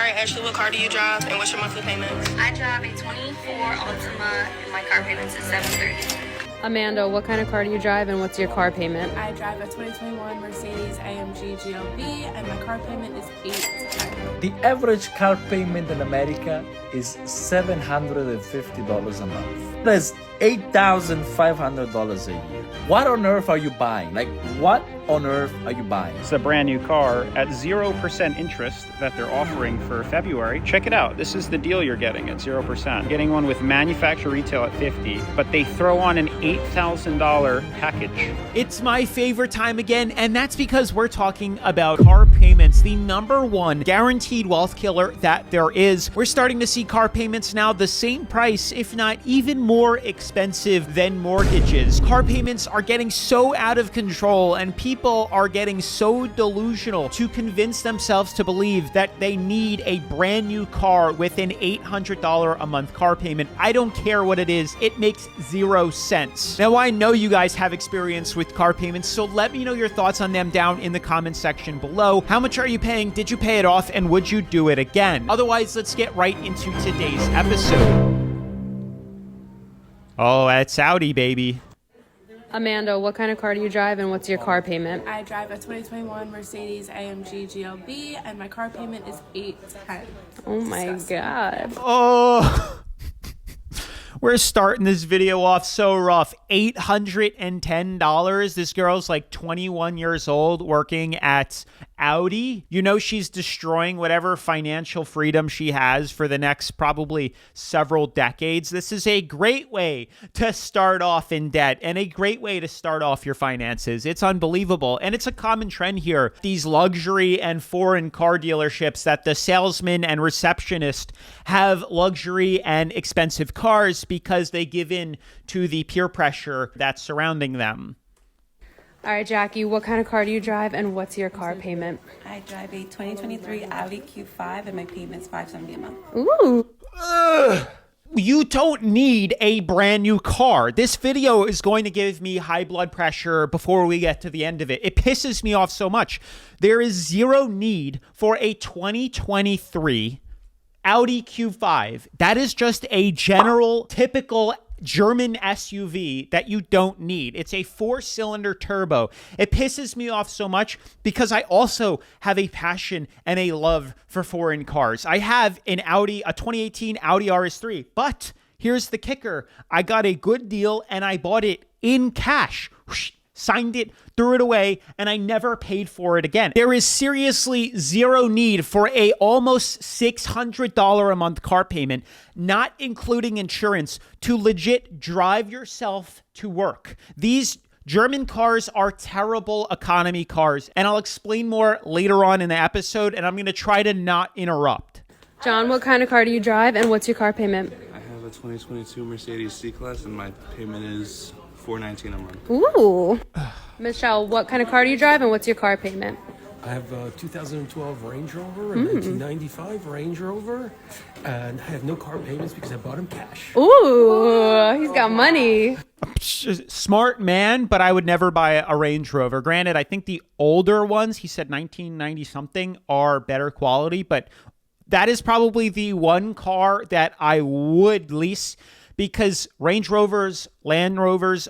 right, Ashley, what car do you drive and what's your monthly payment? I drive a 24 Altima and my car payment is $730. Amanda, what kind of car do you drive and what's your car payment? I drive a 2021 Mercedes AMG GLB and my car payment is $810. The average car payment in America is $750 a month. That's $8,500 a year. What on earth are you buying? Like, what on earth are you buying? It's a brand new car at 0% interest that they're offering for February. Check it out. This is the deal you're getting at 0%. Getting one with manufacturer retail at $50, but they throw on an $8,000 package. It's my favorite time again, and that's because we're talking about car payments, the #1 guaranteed wealth killer that there is. We're starting to see car payments now the same price, if not even more expensive than mortgages. Car payments are getting so out of control, and people are getting so delusional to convince themselves to believe that they need a brand new car with an $800 a month car payment. I don't care what it is. It makes zero sense. Now, I know you guys have experience with car payments, so let me know your thoughts on them down in the comments section below. How much are you paying? Did you pay it off? And would you do it again? Otherwise, let's get right into today's episode. Oh, that's Audi, baby. Amanda, what kind of car do you drive and what's your car payment? I drive a 2021 Mercedes AMG GLB and my car payment is $810. Oh my God. Oh, we're starting this video off so rough. $810. This girl's like 21 years old working at Audi. You know, she's destroying whatever financial freedom she has for the next probably several decades. This is a great way to start off in debt and a great way to start off your finances. It's unbelievable. And it's a common trend here. These luxury and foreign car dealerships that the salesman and receptionist have luxury and expensive cars because they give in to the peer pressure that's surrounding them. All right, Jackie, what kind of car do you drive and what's your car payment? I drive a 2023 Audi Q5 and my payment's $570 a month. Ooh. You don't need a brand new car. This video is going to give me high blood pressure before we get to the end of it. It pisses me off so much. There is zero need for a 2023 Audi Q5. That is just a general, typical German SUV that you don't need. It's a 4-cylinder turbo. It pisses me off so much because I also have a passion and a love for foreign cars. I have an Audi, a 2018 Audi RS3, but here's the kicker. I got a good deal and I bought it in cash. Signed it, threw it away, and I never paid for it again. There is seriously zero need for a almost $600 a month car payment, not including insurance, to legit drive yourself to work. These German cars are terrible economy cars, and I'll explain more later on in the episode, and I'm going to try to not interrupt. John, what kind of car do you drive and what's your car payment? I have a 2022 Mercedes C-Class and my payment is $419 a month. Ooh. Michelle, what kind of car do you drive and what's your car payment? I have a 2012 Range Rover, a 1995 Range Rover, and I have no car payments because I bought them cash. Ooh, he's got money. Smart man, but I would never buy a Range Rover. Granted, I think the older ones, he said 1990 something, are better quality, but that is probably the one car that I would lease because Range Rovers, Land Rovers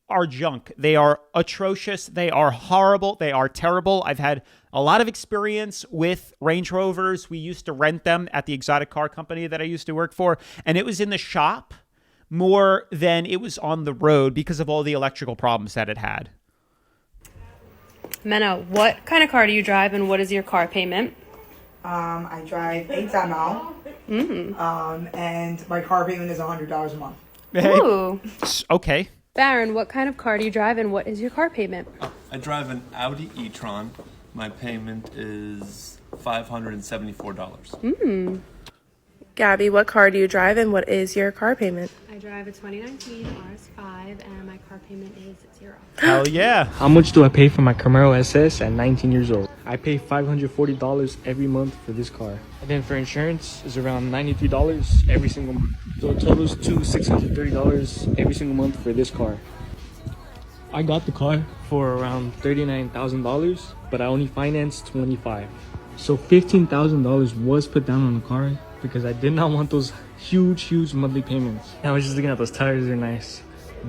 are junk. They are atrocious. They are horrible. They are terrible. I've had a lot of experience with Range Rovers. We used to rent them at the exotic car company that I used to work for, and it was in the shop more than it was on the road because of all the electrical problems that it had. Mena, what kind of car do you drive and what is your car payment? I drive a demo, and my car payment is $100 a month. Ooh. Okay. Baron, what kind of car do you drive and what is your car payment? I drive an Audi e-tron. My payment is $574. Gabby, what car do you drive and what is your car payment? I drive a 2019 RS5 and my car payment is $0. Hell yeah. How much do I pay for my Camaro SS at 19 years old? I pay $540 every month for this car. And then for insurance is around $93 every single month. So it totals to $630 every single month for this car. I got the car for around $39,000, but I only financed $25,000. So $15,000 was put down on the car because I did not want those huge monthly payments. I was just looking at those tires, they're nice.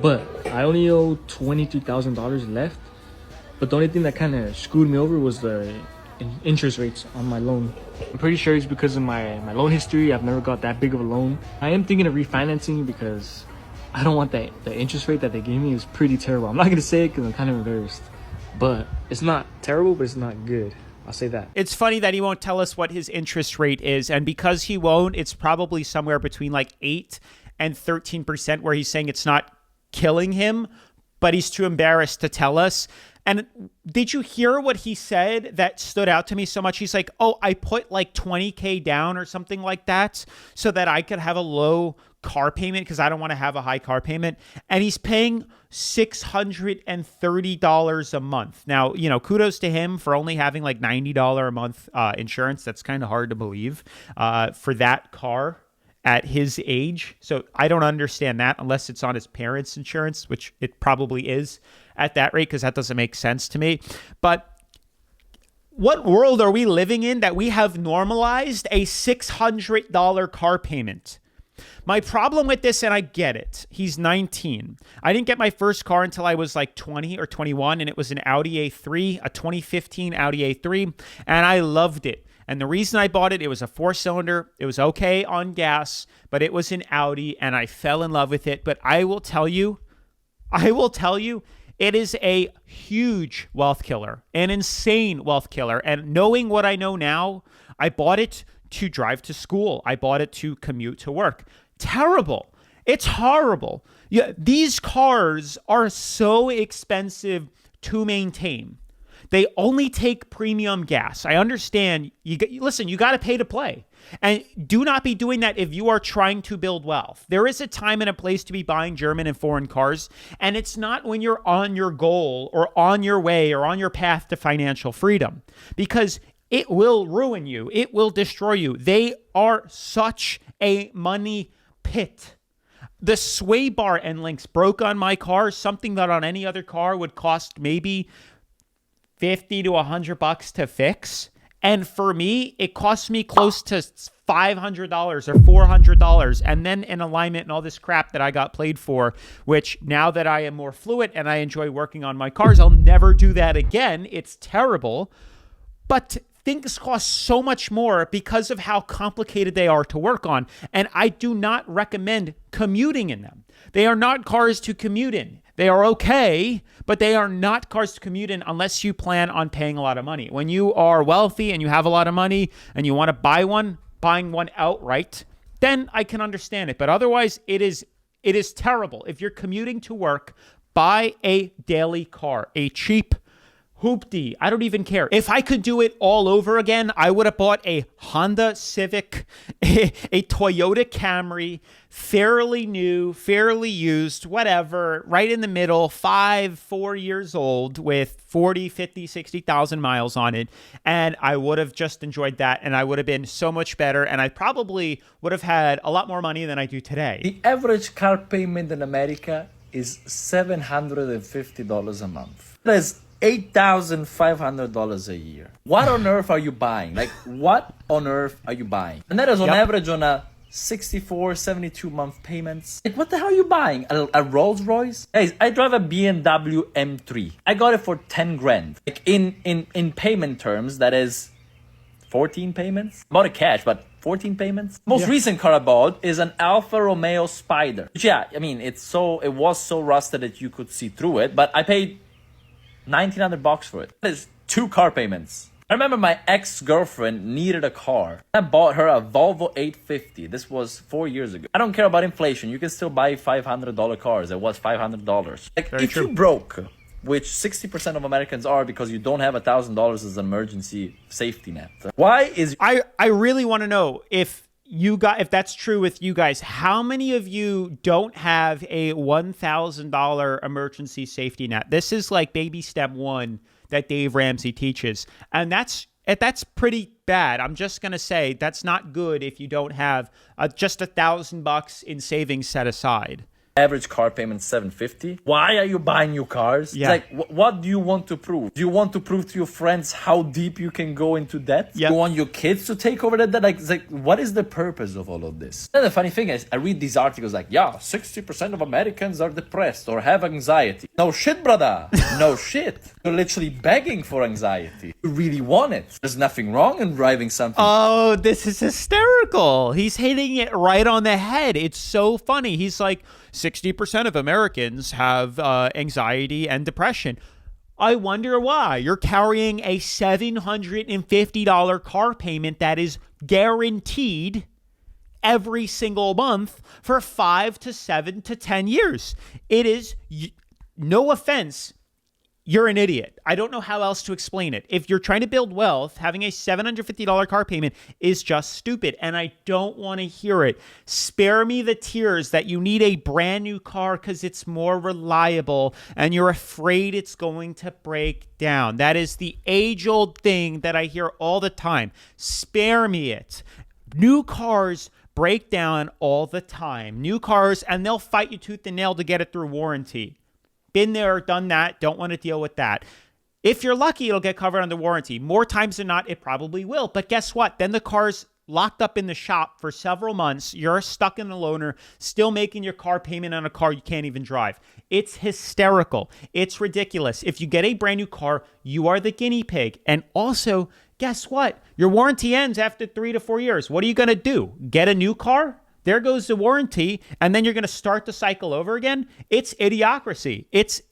But I only owe $23,000 left. But the only thing that kind of screwed me over was the interest rates on my loan. I'm pretty sure it's because of my loan history. I've never got that big of a loan. I am thinking of refinancing because I don't want that. The interest rate that they gave me is pretty terrible. I'm not gonna say it because I'm kind of embarrassed, but it's not terrible, but it's not good. I'll say that. It's funny that he won't tell us what his interest rate is, and because he won't, it's probably somewhere between like 8 and 13%, where he's saying it's not killing him, but he's too embarrassed to tell us. And did you hear what he said that stood out to me so much? He's like, oh, I put like 20K down or something like that so that I could have a low car payment because I don't want to have a high car payment. And he's paying $630 a month. Now, you know, kudos to him for only having like $90 a month insurance. That's kind of hard to believe for that car at his age. So I don't understand that unless it's on his parents' insurance, which it probably is at that rate, because that doesn't make sense to me. But what world are we living in that we have normalized a $600 car payment? My problem with this, and I get it, he's 19. I didn't get my first car until I was like 20 or 21, and it was an Audi A3, a 2015 Audi A3, and I loved it. And the reason I bought it, it was a 4-cylinder. It was okay on gas, but it was an Audi, and I fell in love with it. But I will tell you, it is a huge wealth killer, an insane wealth killer. And knowing what I know now, I bought it to drive to school. I bought it to commute to work. Terrible. It's horrible. Yeah, these cars are so expensive to maintain. They only take premium gas. I understand. Listen, you got to pay to play. And do not be doing that if you are trying to build wealth. There is a time and a place to be buying German and foreign cars. And it's not when you're on your goal or on your way or on your path to financial freedom, because it will ruin you. It will destroy you. They are such a money pit. The sway bar end links broke on my car, something that on any other car would cost maybe $50 to $100 to fix. And for me, it cost me close to $500 or $400. And then in alignment and all this crap that I got played for, which now that I am more fluent and I enjoy working on my cars, I'll never do that again. It's terrible. But things cost so much more because of how complicated they are to work on. And I do not recommend commuting in them. They are not cars to commute in. They are okay, but they are not cars to commute in unless you plan on paying a lot of money. When you are wealthy and you have a lot of money and you want to buy one, buying one outright, then I can understand it. But otherwise, it is terrible. If you're commuting to work, buy a daily car, a cheap hoopty. I don't even care. If I could do it all over again, I would have bought a Honda Civic, a Toyota Camry, fairly new, fairly used, whatever, right in the middle, 4 years old with 40, 50, 60,000 miles on it. And I would have just enjoyed that. And I would have been so much better. And I probably would have had a lot more money than I do today. The average car payment in America is $750 a month. That is $8,500 a year. What on earth are you buying? Like, what on earth are you buying? And that is on average on a 64, 72 month payments. Like, what the hell are you buying? A Rolls Royce? Guys, I drive a BMW M3. I got it for 10 grand. Like, in payment terms, that is 14 payments. I bought it cash, but 14 payments. Most recent car I bought is an Alfa Romeo Spider. Which, yeah, I mean, it was so rusted that you could see through it, but I paid $1,900 for it. That is 2 car payments. I remember my ex-girlfriend needed a car. I bought her a Volvo 850. This was 4 years ago. I don't care about inflation. You can still buy $500 cars. It was $500. Like, if you broke, which 60% of Americans are because you don't have $1,000 as an emergency safety net. Why is... I really want to know if that's true with you guys. How many of you don't have a $1,000 emergency safety net? This is like baby step 1 that Dave Ramsey teaches. And that's pretty bad. I'm just going to say that's not good if you don't have just $1,000 in savings set aside. Average car payment $750. Why are you buying new cars? Yeah. It's like, what do you want to prove? Do you want to prove to your friends how deep you can go into debt? Yep. You want your kids to take over that debt? Like, it's like, what is the purpose of all of this? And the funny thing is, I read these articles like, yeah, 60% of Americans are depressed or have anxiety. No shit, brother. No shit. You're literally begging for anxiety. You really want it. There's nothing wrong in driving something. Oh, this is hysterical. He's hitting it right on the head. It's so funny. He's like, 60% of Americans have anxiety and depression. I wonder why. You're carrying a $750 car payment that is guaranteed every single month for 5 to 7 to 10 years. It is, no offense, you're an idiot. I don't know how else to explain it. If you're trying to build wealth, having a $750 car payment is just stupid, and I don't want to hear it. Spare me the tears that you need a brand new car because it's more reliable and you're afraid it's going to break down. That is the age-old thing that I hear all the time. Spare me it. New cars break down all the time. New cars, and they'll fight you tooth and nail to get it through warranty. Been there, done that, don't want to deal with that. If you're lucky, it'll get covered under warranty. More times than not, it probably will. But guess what? Then the car's locked up in the shop for several months. You're stuck in the loaner, still making your car payment on a car you can't even drive. It's hysterical. It's ridiculous. If you get a brand new car, you are the guinea pig. And also, guess what? Your warranty ends after 3 to 4 years. What are you going to do? Get a new car? There goes the warranty, and then you're going to start the cycle over again? It's idiocracy. It's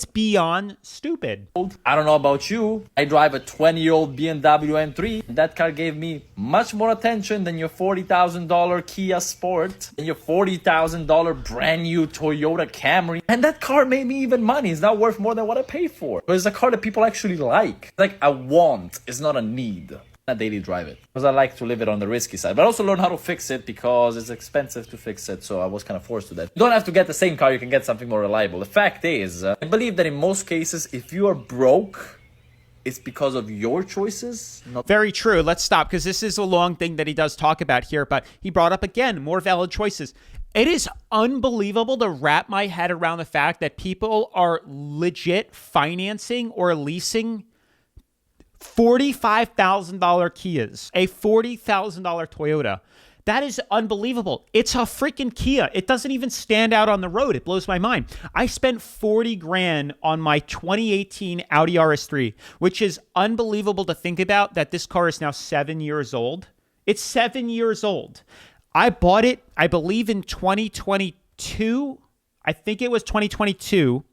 beyond stupid. I don't know about you. I drive a 20-year-old BMW M3. That car gave me much more attention than your $40,000 Kia Sport and your $40,000 brand new Toyota Camry. And that car made me even money. It's not worth more than what I pay for. But it's a car that people actually like. It's like a want. It's not a need. I daily drive it because I like to live it on the risky side, but also learn how to fix it because it's expensive to fix it. So I was kind of forced to that. You don't have to get the same car. You can get something more reliable. The fact is, I believe that in most cases, if you are broke, it's because of your choices. Very true. Let's stop because this is a long thing that he does talk about here, but he brought up again, more valid choices. It is unbelievable to wrap my head around the fact that people are legit financing or leasing $45,000 Kias, a $40,000 Toyota. That is unbelievable. It's a freaking Kia. It doesn't even stand out on the road. It blows my mind. I spent 40 grand on my 2018 Audi RS3, which is unbelievable to think about that this car is now 7 years old. It's 7 years old. I bought it, I believe, in 2022. I think it was 2022.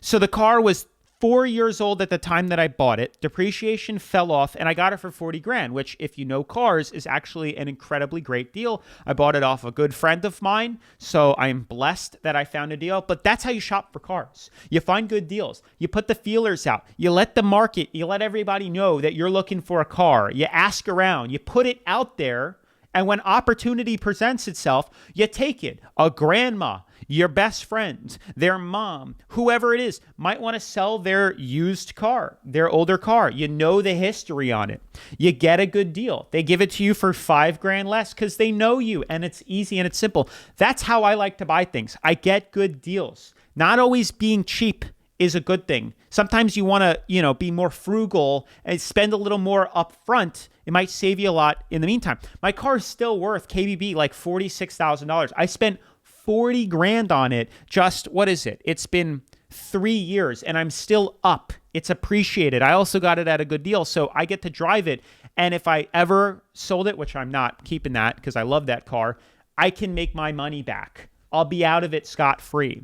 So the car was 4 years old at the time that I bought it. Depreciation fell off, and I got it for 40 grand, which, if you know cars, is actually an incredibly great deal. I bought it off a good friend of mine, so I'm blessed that I found a deal. But that's how you shop for cars. You find good deals. You put the feelers out. You let the market, you let everybody know that you're looking for a car. You ask around. You put it out there, and when opportunity presents itself, you take it. A grandma, your best friend, their mom, whoever it is, might want to sell their used car, their older car. You know the history on it. You get a good deal. They give it to you for 5 grand less because they know you, and it's easy and it's simple. That's how I like to buy things. I get good deals. Not always being cheap is a good thing. Sometimes you want to, be more frugal and spend a little more up front. It might save you a lot in the meantime. My car is still worth KBB like $46,000. I spent 40 grand on it. Just, what is it? It's been 3 years and I'm still up. It's appreciated. I also got it at a good deal, so I get to drive it. And if I ever sold it, which I'm not keeping that because I love that car, I can make my money back. I'll be out of it scot-free.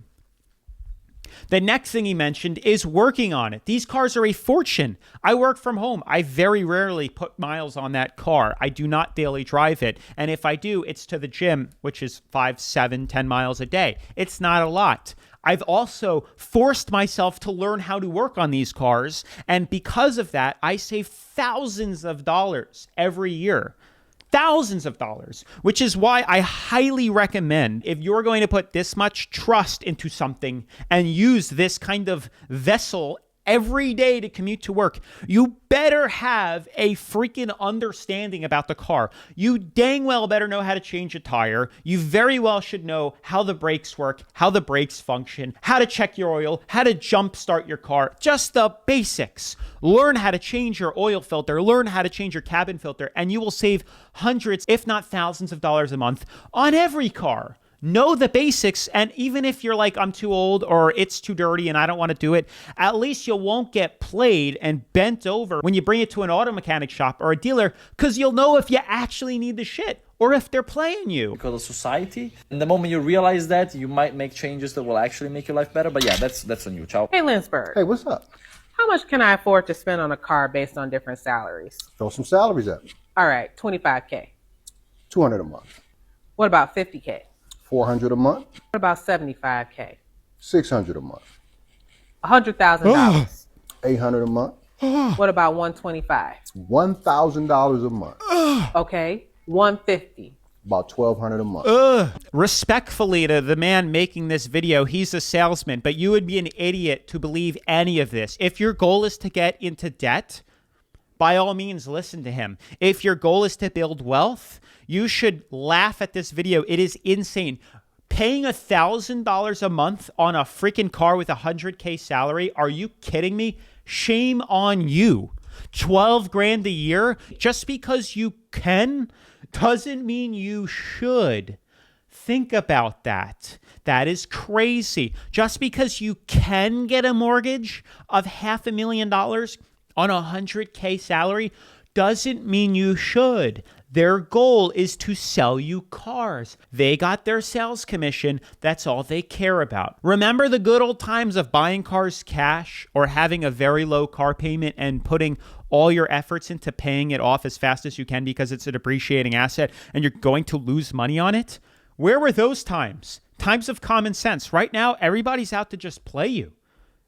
The next thing he mentioned is working on it. These cars are a fortune. I work from home. I very rarely put miles on that car. I do not daily drive it. And if I do, it's to the gym, which is 5, 7, 10 miles a day. It's not a lot. I've also forced myself to learn how to work on these cars. And because of that, I save thousands of dollars every year. Thousands of dollars, which is why I highly recommend, if you're going to put this much trust into something and use this kind of vessel every day to commute to work, you better have a freaking understanding about the car. You dang well better know how to change a tire. You very well should know how the brakes work, how the brakes function, how to check your oil, how to jump start your car, just the basics. Learn how to change your oil filter, learn how to change your cabin filter, and you will save hundreds, if not thousands of dollars a month on every car. Know the basics, and even if you're like, I'm too old or it's too dirty and I don't want to do it, at least you won't get played and bent over when you bring it to an auto mechanic shop or a dealer, because you'll know if you actually need the shit or if they're playing you. Because of society, and the moment you realize that, you might make changes that will actually make your life better. But yeah, that's on you. Ciao. Hey, Lindsberg. Hey, what's up? How much can I afford to spend on a car based on different salaries? Throw some salaries at me. All right, 25K. 200 a month. What about 50K? 400 a month. What about 75K? 600 a month. $100,000. 800 a month. What about 125? $1,000 a month. Okay, 150. About 1,200 a month. Respectfully to the man making this video, he's a salesman, but you would be an idiot to believe any of this. If your goal is to get into debt, by all means, listen to him. If your goal is to build wealth, you should laugh at this video. It is insane. Paying $1,000 a month on a freaking car with $100K salary? Are you kidding me? Shame on you. 12 grand a year? Just because you can doesn't mean you should. Think about that. That is crazy. Just because you can get a mortgage of $500,000 on a $100K salary doesn't mean you should. Their goal is to sell you cars. They got their sales commission. That's all they care about. Remember the good old times of buying cars cash or having a very low car payment and putting all your efforts into paying it off as fast as you can because it's a depreciating asset and you're going to lose money on it? Where were those times? Times of common sense. Right now, everybody's out to just play you.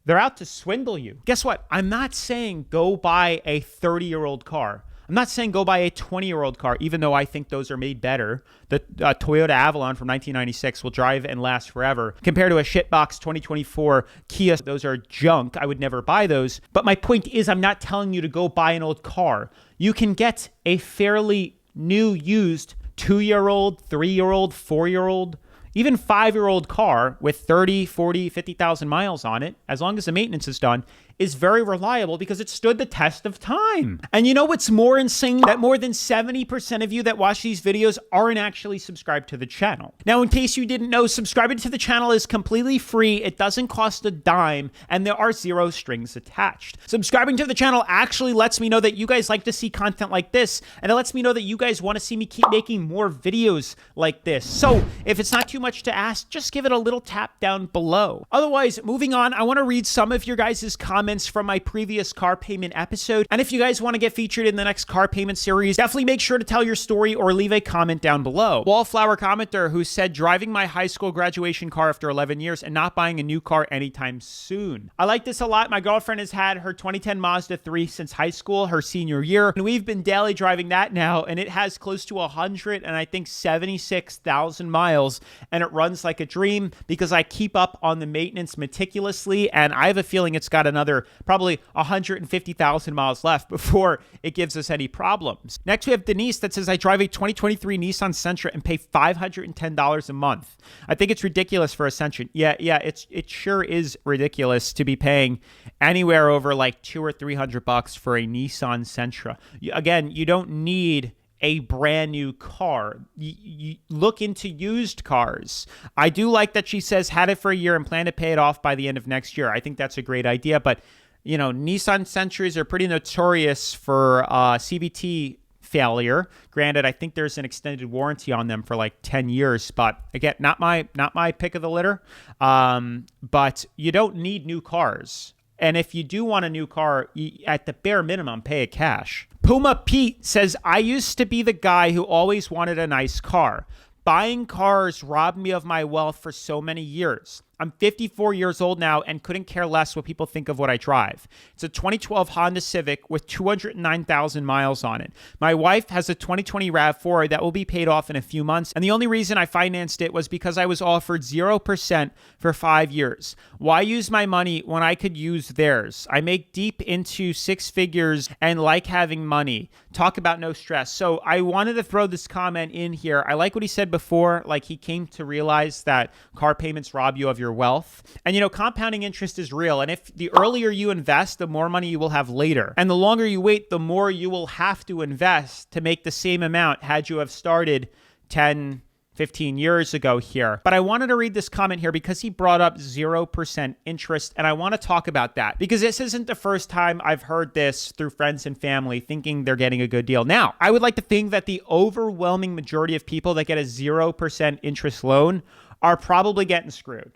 They're out to swindle you. Guess what? I'm not saying go buy a 30-year-old car. I'm not saying go buy a 20-year-old car, even though I think those are made better. The Toyota Avalon from 1996 will drive and last forever. Compared to a shitbox 2024 Kia, those are junk. I would never buy those. But my point is, I'm not telling you to go buy an old car. You can get a fairly new, used 2-year-old, 3-year-old, 4-year-old, even 5-year-old car with 30, 40, 50,000 miles on it, as long as the maintenance is done, is very reliable because it stood the test of time. And you know what's more insane? That more than 70% of you that watch these videos aren't actually subscribed to the channel. Now, in case you didn't know, subscribing to the channel is completely free. It doesn't cost a dime, and there are 0 strings attached. Subscribing to the channel actually lets me know that you guys like to see content like this, and it lets me know that you guys want to see me keep making more videos like this. So if it's not too much to ask, just give it a little tap down below. Otherwise, moving on, I want to read some of your guys' comments from my previous car payment episode. And if you guys want to get featured in the next car payment series, definitely make sure to tell your story or leave a comment down below. Wallflower commenter who said, driving my high school graduation car after 11 years and not buying a new car anytime soon. I like this a lot. My girlfriend has had her 2010 Mazda 3 since high school, her senior year, and we've been daily driving that now, and it has close to 100 and I think 76,000 miles, and it runs like a dream because I keep up on the maintenance meticulously, and I have a feeling it's got another probably 150,000 miles left before it gives us any problems. Next, we have Denise that says, I drive a 2023 Nissan Sentra and pay $510 a month. I think it's ridiculous for a Sentra. Yeah, it sure is ridiculous to be paying anywhere over like $200 or $300 for a Nissan Sentra. Again, you don't need a brand new car. You look into used cars. I do like that she says had it for a year and plan to pay it off by the end of next year. I think that's a great idea, but you know, Nissan Sentras are pretty notorious for CVT failure. Granted, I think there's an extended warranty on them for like 10 years, but again, not my pick of the litter. But you don't need new cars. And if you do want a new car, at the bare minimum, pay it cash. Puma Pete says, I used to be the guy who always wanted a nice car. Buying cars robbed me of my wealth for so many years. I'm 54 years old now and couldn't care less what people think of what I drive. It's a 2012 Honda Civic with 209,000 miles on it. My wife has a 2020 RAV4 that will be paid off in a few months. And the only reason I financed it was because I was offered 0% for 5 years. Why use my money when I could use theirs? I make deep into six figures and like having money. Talk about no stress. So I wanted to throw this comment in here. I like what he said before, like he came to realize that car payments rob you of your wealth. And compounding interest is real. And if the earlier you invest, the more money you will have later. And the longer you wait, the more you will have to invest to make the same amount had you have started 10, 15 years ago here. But I wanted to read this comment here because he brought up 0% interest, and I want to talk about that because this isn't the first time I've heard this through friends and family thinking they're getting a good deal. Now, I would like to think that the overwhelming majority of people that get a 0% interest loan are probably getting screwed.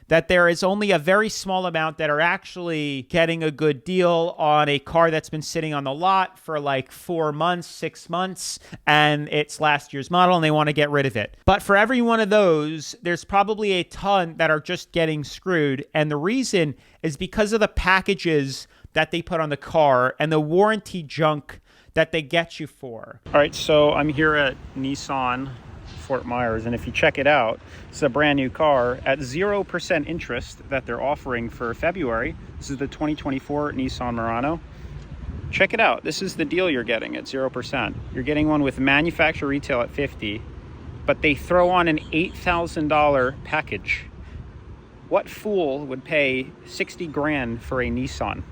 That there is only a very small amount that are actually getting a good deal on a car that's been sitting on the lot for like 4 months, 6 months, and it's last year's model and they want to get rid of it. But for every one of those, there's probably a ton that are just getting screwed. And the reason is because of the packages that they put on the car and the warranty junk that they get you for. All right, so I'm here at Nissan Fort Myers, and if you check it out, it's a brand new car at 0% interest that they're offering for February. This is the 2024 Nissan Murano. Check it out. This is the deal you're getting at 0%. You're getting one with manufacturer retail at 50, but they throw on an $8,000 package. What fool would pay 60 grand for a Nissan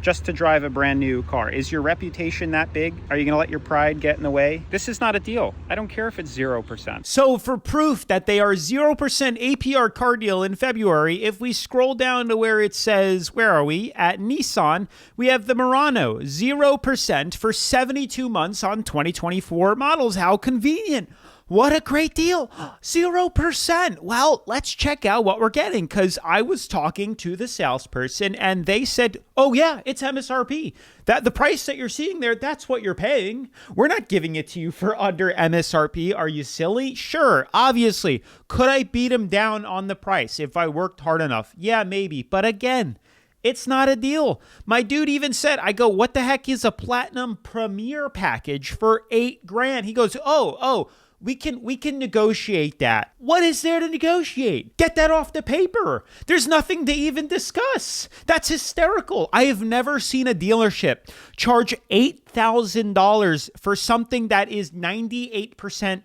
just to drive a brand new car? Is your reputation that big? Are you going to let your pride get in the way? This is not a deal. I don't care if it's 0%. So for proof that they are 0% APR car deal in February, if we scroll down to where it says, where are we? At Nissan, we have the Murano, 0% for 72 months on 2024 models. How convenient. What a great deal. 0%. Well, let's check out what we're getting because I was talking to the salesperson and they said, oh yeah, it's MSRP. That the price that you're seeing there, that's what you're paying. We're not giving it to you for under MSRP. Are you silly? Sure, obviously. Could I beat him down on the price if I worked hard enough? Yeah, maybe. But again, it's not a deal. My dude even said, I go, what the heck is a Platinum Premier package for 8 grand? He goes, oh, we can negotiate that. What is there to negotiate? Get that off the paper. There's nothing to even discuss. That's hysterical. I have never seen a dealership charge $8,000 for something that is 98%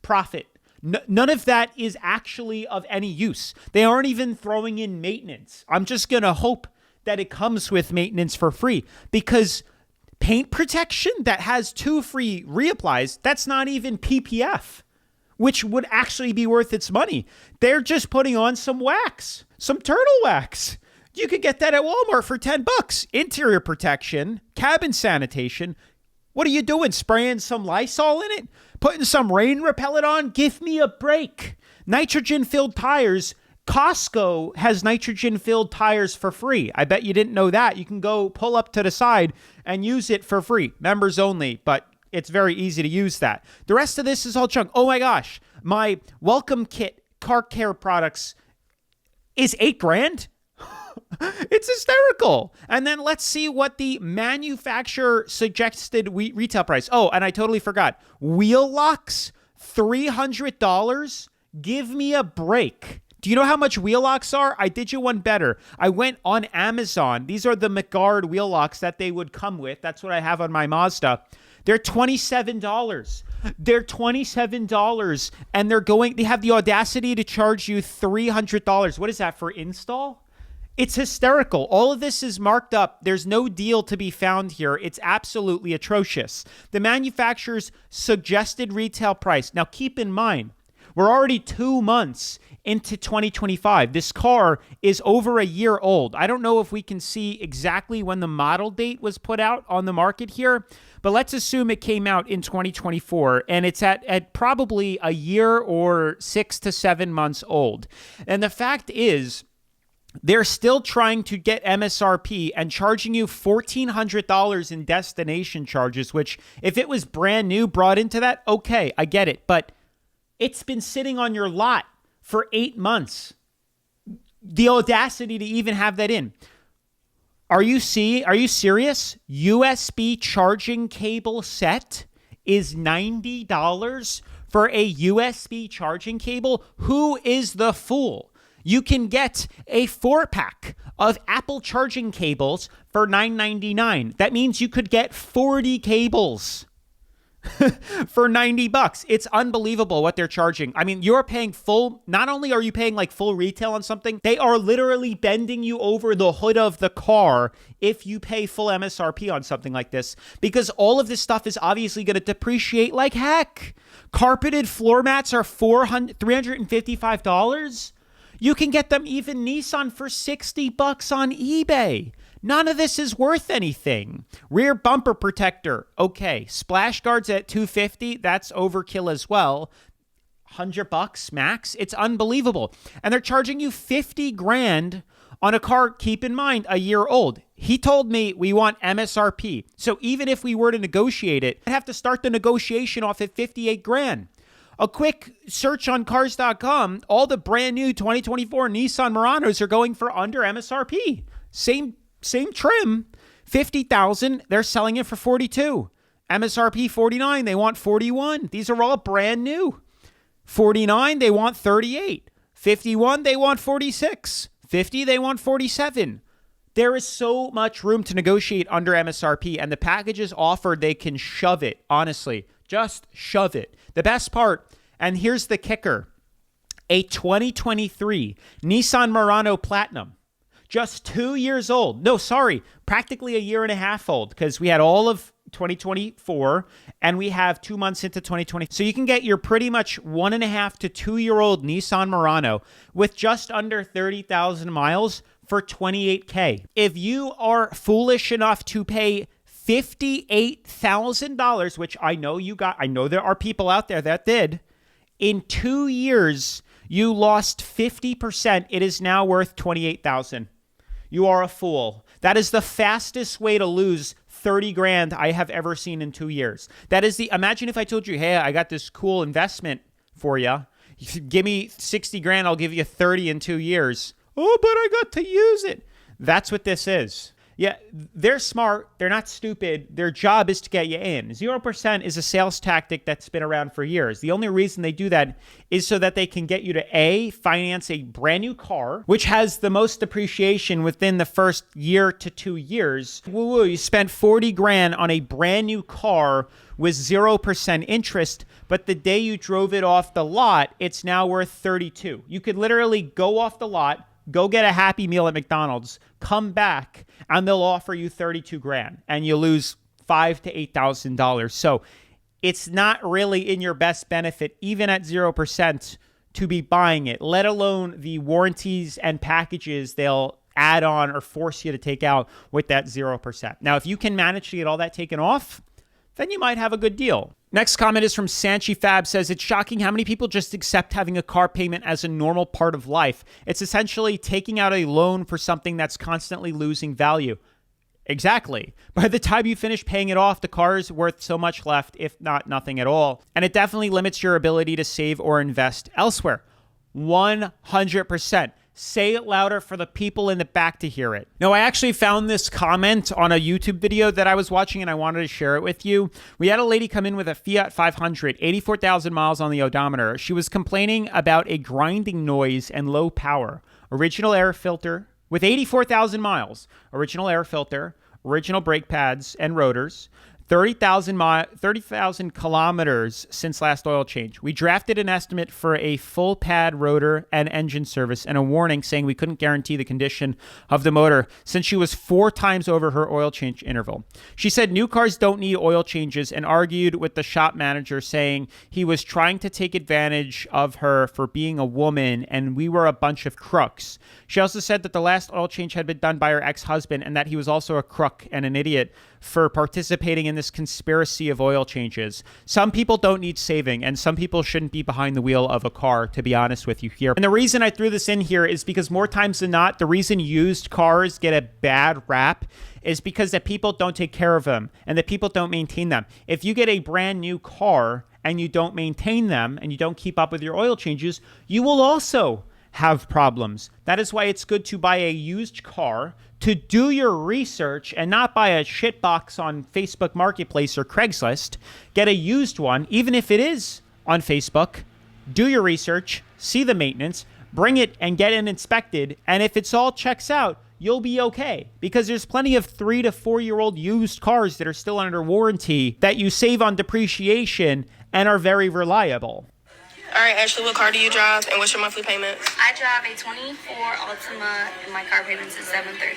profit. None of that is actually of any use. They aren't even throwing in maintenance. I'm just going to hope that it comes with maintenance for free because paint protection that has 2 free reapplies, that's not even PPF, which would actually be worth its money. They're just putting on some wax, some turtle wax. You could get that at Walmart for $10. Interior protection, cabin sanitation. What are you doing? Spraying some Lysol in it? Putting some rain repellent on? Give me a break. Nitrogen-filled tires. Costco has nitrogen-filled tires for free. I bet you didn't know that. You can go pull up to the side and use it for free. Members only, but it's very easy to use that. The rest of this is all junk. Oh my gosh, my welcome kit car care products is 8 grand. It's hysterical. And then let's see what the manufacturer suggested retail price. Oh, and I totally forgot. Wheel locks, $300. Give me a break. Do you know how much wheel locks are? I did you one better. I went on Amazon. These are the McGuard wheel locks that they would come with. That's what I have on my Mazda. They're $27. They're $27. And they have the audacity to charge you $300. What is that for install? It's hysterical. All of this is marked up. There's no deal to be found here. It's absolutely atrocious. The manufacturer's suggested retail price. Now keep in mind, we're already 2 months into 2025. This car is over a year old. I don't know if we can see exactly when the model date was put out on the market here, but let's assume it came out in 2024 and it's at probably a year or 6 to 7 months old. And the fact is, they're still trying to get MSRP and charging you $1,400 in destination charges, which if it was brand new brought into that, okay, I get it. But it's been sitting on your lot for 8 months. The audacity to even have that in. Are you serious? USB charging cable set is $90 for a USB charging cable? Who is the fool? You can get a 4-pack of Apple charging cables for $9.99. That means you could get 40 cables for $90. It's unbelievable what they're charging. I mean, you're paying full, not only are you paying like full retail on something, they are literally bending you over the hood of the car if you pay full MSRP on something like this, because all of this stuff is obviously going to depreciate like heck. Carpeted floor mats are $355. You can get them even Nissan for $60 on eBay. None of this is worth anything. Rear bumper protector. Okay. Splash guards at $250. That's overkill as well. $100 max. It's unbelievable. And they're charging you $50,000 on a car, keep in mind, a year old. He told me we want MSRP. So even if we were to negotiate it, I'd have to start the negotiation off at $58,000. A quick search on cars.com, all the brand new 2024 Nissan Muranos are going for under MSRP. Same trim, $50,000. They're selling it for $42,000. MSRP $49,000. They want $41,000. These are all brand new. $49,000. They want $38,000. $51,000. They want $46,000. $50,000. They want $47,000. There is so much room to negotiate under MSRP, and the packages offered, they can shove it. Honestly, just shove it. The best part, and here's the kicker, a 2023 Nissan Murano Platinum, just 2 years old. No, sorry, practically a year and a half old, because we had all of 2024 and we have 2 months into 2020. So you can get your pretty much 1.5 to 2 year old Nissan Murano with just under 30,000 miles for $28,000. If you are foolish enough to pay $58,000, which I know there are people out there that did, in 2 years, you lost 50%. It is now worth $28,000. You are a fool. That is the fastest way to lose $30,000 I have ever seen in 2 years. Imagine if I told you, hey, I got this cool investment for you. Give me $60,000, I'll give you 30 in 2 years. Oh, but I got to use it. That's what this is. Yeah, they're smart. They're not stupid. Their job is to get you in. 0% is a sales tactic that's been around for years. The only reason they do that is so that they can get you to A, finance a brand new car, which has the most depreciation within the first year to 2 years. Woo-woo, you spent $40,000 on a brand new car with 0% interest, but the day you drove it off the lot, it's now worth $32,000. You could literally go off the lot, go get a Happy Meal at McDonald's, come back, and they'll offer you $32,000, and you lose $5,000 to $8,000. So it's not really in your best benefit, even at 0%, to be buying it, let alone the warranties and packages they'll add on or force you to take out with that 0%. Now, if you can manage to get all that taken off, then you might have a good deal. Next comment is from Sanchi Fab, says, it's shocking how many people just accept having a car payment as a normal part of life. It's essentially taking out a loan for something that's constantly losing value. Exactly. By the time you finish paying it off, the car is worth so much left, if not nothing at all. And it definitely limits your ability to save or invest elsewhere. 100%. Say it louder for the people in the back to hear it. No, I actually found this comment on a YouTube video that I was watching and I wanted to share it with you. We had a lady come in with a Fiat 500, 84,000 miles on the odometer. She was complaining about a grinding noise and low power. Original air filter with 84,000 miles. Original air filter, original brake pads and rotors. 30,000 kilometers since last oil change. We drafted an estimate for a full pad rotor and engine service and a warning saying we couldn't guarantee the condition of the motor since she was 4 times over her oil change interval. She said new cars don't need oil changes and argued with the shop manager saying he was trying to take advantage of her for being a woman and we were a bunch of crooks. She also said that the last oil change had been done by her ex-husband and that he was also a crook and an idiot for participating in this conspiracy of oil changes. Some people don't need saving, and some people shouldn't be behind the wheel of a car, to be honest with you here. And the reason I threw this in here is because more times than not, the reason used cars get a bad rap is because that people don't take care of them and that people don't maintain them. If you get a brand new car and you don't maintain them and you don't keep up with your oil changes, you will also have problems. That is why it's good to buy a used car, to do your research and not buy a shit box on Facebook Marketplace or Craigslist. Get a used one, even if it is on Facebook. Do your research, see the maintenance, bring it and get it inspected. And if it's all checks out, you'll be okay, because there's plenty of 3 to 4 year old used cars that are still under warranty that you save on depreciation and are very reliable. All right, Ashley, what car do you drive and what's your monthly payment? I drive a 24 Altima and my car payment is $730.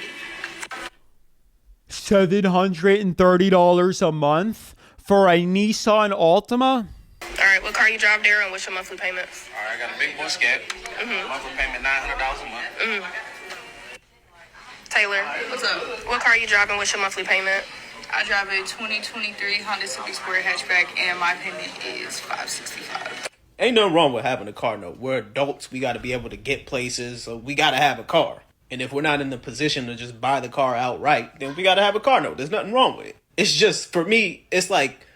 $730 a month for a Nissan Altima? All right, what car you drive there and what's your monthly payments? All right, I got a big boy scat. Monthly payment $900 a month. Taylor, what's up? What car you driving? What's your monthly payment? I drive a 2023 Honda Civic Sport hatchback, and my payment is $565. Ain't nothing wrong with having a car note. We're adults. We got to be able to get places, so we got to have a car. And if we're not in the position to just buy the car outright, then we got to have a car note. There's nothing wrong with it. It's just, for me, it's like,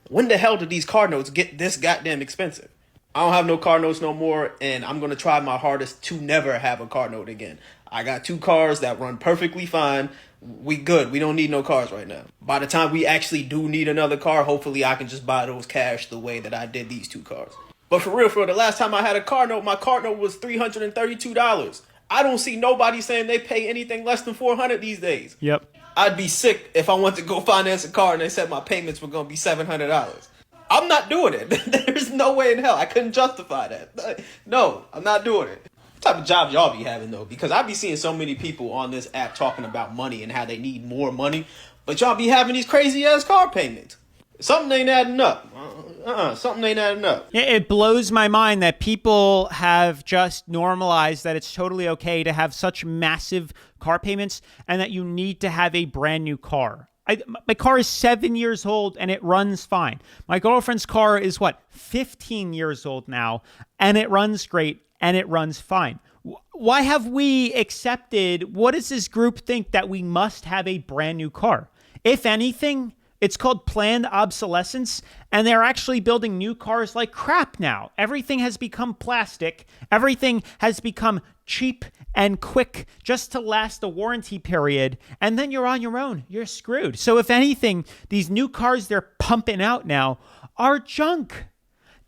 when the hell did these car notes get this goddamn expensive? I don't have no car notes no more, and I'm going to try my hardest to never have a car note again. I got 2 cars that run perfectly fine. We good. We don't need no cars right now. By the time we actually do need another car, hopefully I can just buy those cash the way that I did these 2 cars. But for real, the last time I had a car note, my car note was $332. I don't see nobody saying they pay anything less than $400 these days. Yep. I'd be sick if I went to go finance a car and they said my payments were going to be $700. I'm not doing it. There's no way in hell. I couldn't justify that. No, I'm not doing it. What type of job y'all be having, though? Because I be seeing so many people on this app talking about money and how they need more money, but y'all be having these crazy-ass car payments. Something ain't adding up. Something ain't adding up. Yeah, it blows my mind that people have just normalized that it's totally okay to have such massive car payments and that you need to have a brand new car. My car is 7 years old and it runs fine. My girlfriend's car is 15 years old now, and it runs great and it runs fine. Why have we accepted, what does this group think, that we must have a brand new car? If anything, it's called planned obsolescence, and they're actually building new cars like crap now. Everything has become plastic. Everything has become cheap and quick just to last the warranty period, and then you're on your own. You're screwed. So if anything, these new cars they're pumping out now are junk.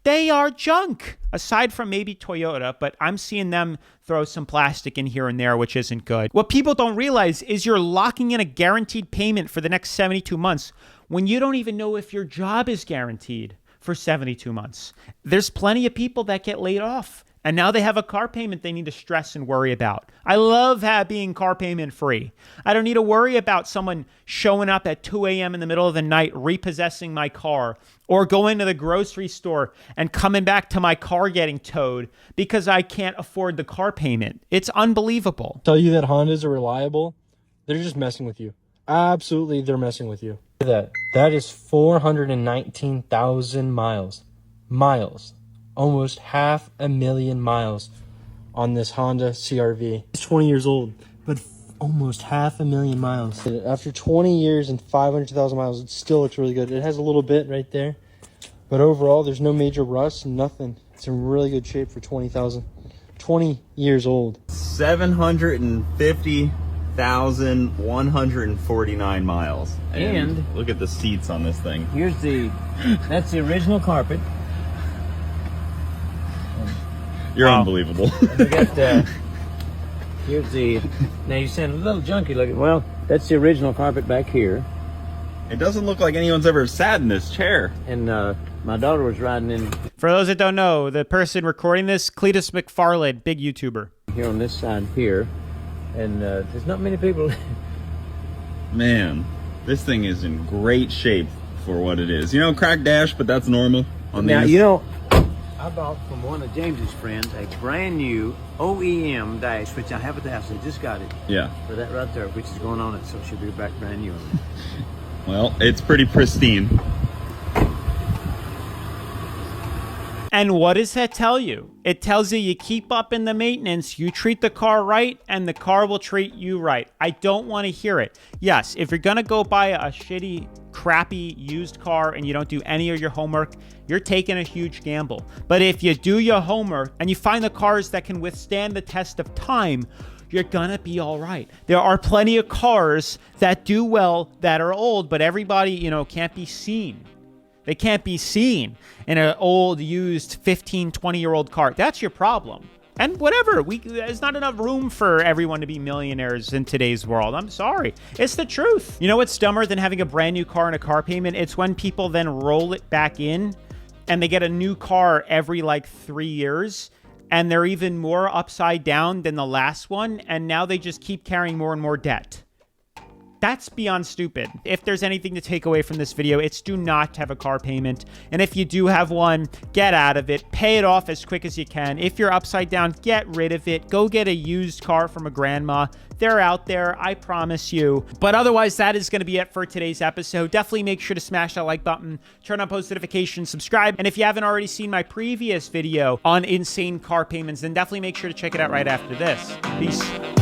They are junk, aside from maybe Toyota, but I'm seeing them throw some plastic in here and there, which isn't good. What people don't realize is you're locking in a guaranteed payment for the next 72 months when you don't even know if your job is guaranteed for 72 months. There's plenty of people that get laid off, and now they have a car payment they need to stress and worry about. I love being car payment free. I don't need to worry about someone showing up at 2 a.m. in the middle of the night, repossessing my car, or going to the grocery store and coming back to my car getting towed because I can't afford the car payment. It's unbelievable. Tell you that Hondas are reliable, they're just messing with you. Absolutely, they're messing with you. That is 419,000 miles. Almost 500,000 miles on this Honda CR-V. It's 20 years old, but almost 500,000 miles. After 20 years and 500,000 miles, it still looks really good. It has a little bit right there, but overall, there's no major rust, nothing. It's in really good shape for 20 years old. 750,149 miles. And look at the seats on this thing. That's the original carpet. You're unbelievable. Here's the, now you sound a little junky looking. Well, that's the original carpet back here. It doesn't look like anyone's ever sat in this chair. And my daughter was riding in. For those that don't know, the person recording this, Cletus McFarland, big YouTuber. Here on this side here. And there's not many people. Man, this thing is in great shape for what it is. You know, cracked dash, but that's normal on now, these. you know, I bought from one of James's friends a brand new OEM dash, which I have at the house. I just got it. Yeah. For that right there, which is going on it, so it should be back brand new. Well, it's pretty pristine. And what does that tell you? It tells you you keep up in the maintenance, you treat the car right, and the car will treat you right. I don't want to hear it. Yes, if you're going to go buy a shitty, crappy used car and you don't do any of your homework, you're taking a huge gamble. But if you do your homework and you find the cars that can withstand the test of time, you're gonna be all right. There are plenty of cars that do well that are old, but everybody, can't be seen. They can't be seen in an old, used 15, 20-year-old car. That's your problem. And whatever, there's not enough room for everyone to be millionaires in today's world. I'm sorry. It's the truth. You know what's dumber than having a brand new car and a car payment? It's when people then roll it back in and they get a new car every 3 years. And they're even more upside down than the last one. And now they just keep carrying more and more debt. That's beyond stupid. If there's anything to take away from this video, it's do not have a car payment. And if you do have one, get out of it. Pay it off as quick as you can. If you're upside down, get rid of it. Go get a used car from a grandma. They're out there, I promise you. But otherwise, that is going to be it for today's episode. Definitely make sure to smash that like button, turn on post notifications, subscribe. And if you haven't already seen my previous video on insane car payments, then definitely make sure to check it out right after this. Peace.